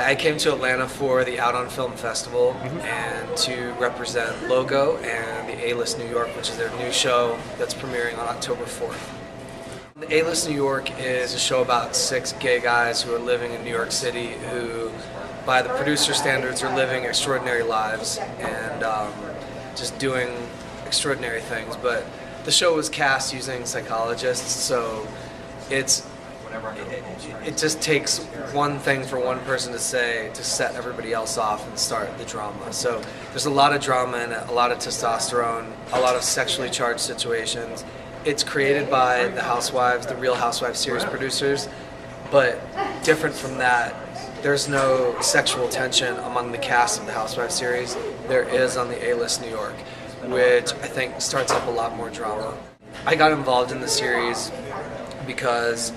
I came to Atlanta for the Out on Film Festival and to represent Logo and the Alist New York, which is their new show that's premiering on October 4th. The Alist New York is a show about 6 gay guys who are living in New York City who, by the producer standards, are living extraordinary lives and just doing extraordinary things. But the show was cast using psychologists, so it just takes one thing for one person to say to set everybody else off and start the drama. So there's a lot of drama in it, a lot of testosterone, a lot of sexually charged situations. It's created by the Housewives, the Real Housewives series producers, but different from that, there's no sexual tension among the cast of the Housewives series. There is on the Alist New York, which I think starts up a lot more drama. I got involved in the series because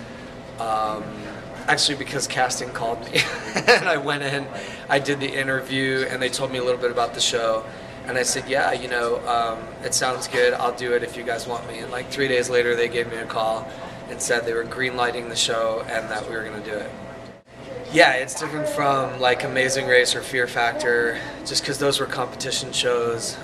because casting called me and I went in, I did the interview and they told me a little bit about the show and I said, yeah, it sounds good, I'll do it if you guys want me. And like 3 days later they gave me a call and said they were green-lighting the show and that we were going to do it. Yeah, it's different from like Amazing Race or Fear Factor, just because those were competition shows.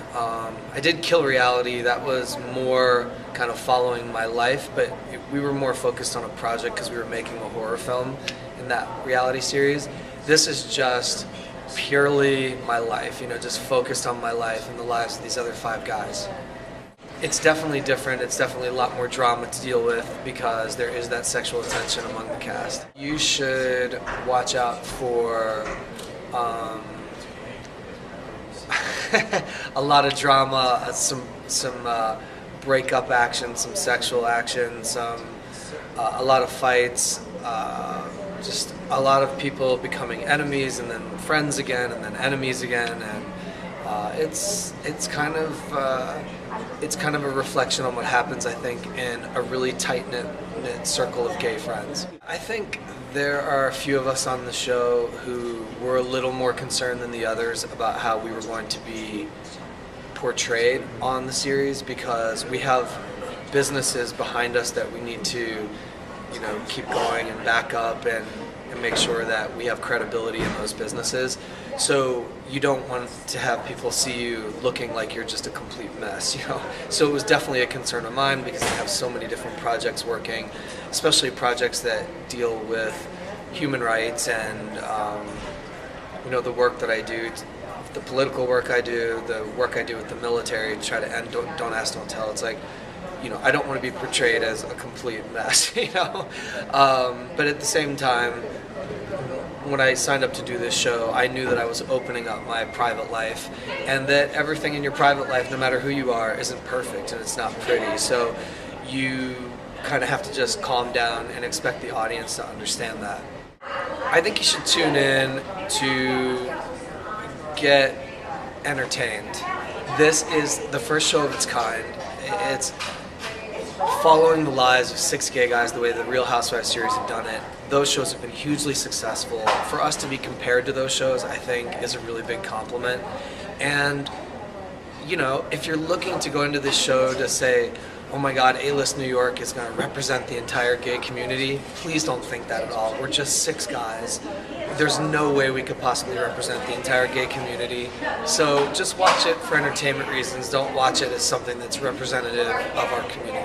I did Kill Reality, that was more kind of following my life, but we were more focused on a project because we were making a horror film in that reality series. This is just purely my life, just focused on my life and the lives of these other 5 guys. It's definitely different. It's definitely a lot more drama to deal with because there is that sexual tension among the cast. You should watch out for a lot of drama, some breakup action, some sexual action, a lot of fights, just a lot of people becoming enemies and then friends again and then enemies again, and it's kind of a reflection on what happens, I think, in a really tight-knit circle of gay friends. I think there are a few of us on the show who were a little more concerned than the others about how we were going to be portrayed on the series because we have businesses behind us that we need to, keep going and back up and make sure that we have credibility in those businesses. So you don't want to have people see you looking like you're just a complete mess, So it was definitely a concern of mine because I have so many different projects working, especially projects that deal with human rights and, the work that I do, the political work I do, the work I do with the military to try to end Don't Ask, Don't Tell. It's like, I don't want to be portrayed as a complete mess, But at the same time, when I signed up to do this show, I knew that I was opening up my private life and that everything in your private life, no matter who you are, isn't perfect and it's not pretty. So you kind of have to just calm down and expect the audience to understand that. I think you should tune in to get entertained. This is the first show of its kind. It's following the lives of 6 gay guys the way the Real Housewives series have done it. Those shows have been hugely successful. For us to be compared to those shows, I think, is a really big compliment. And, if you're looking to go into this show to say, oh my God, Alist New York is going to represent the entire gay community, please don't think that at all. We're just 6 guys. There's no way we could possibly represent the entire gay community. So just watch it for entertainment reasons. Don't watch it as something that's representative of our community.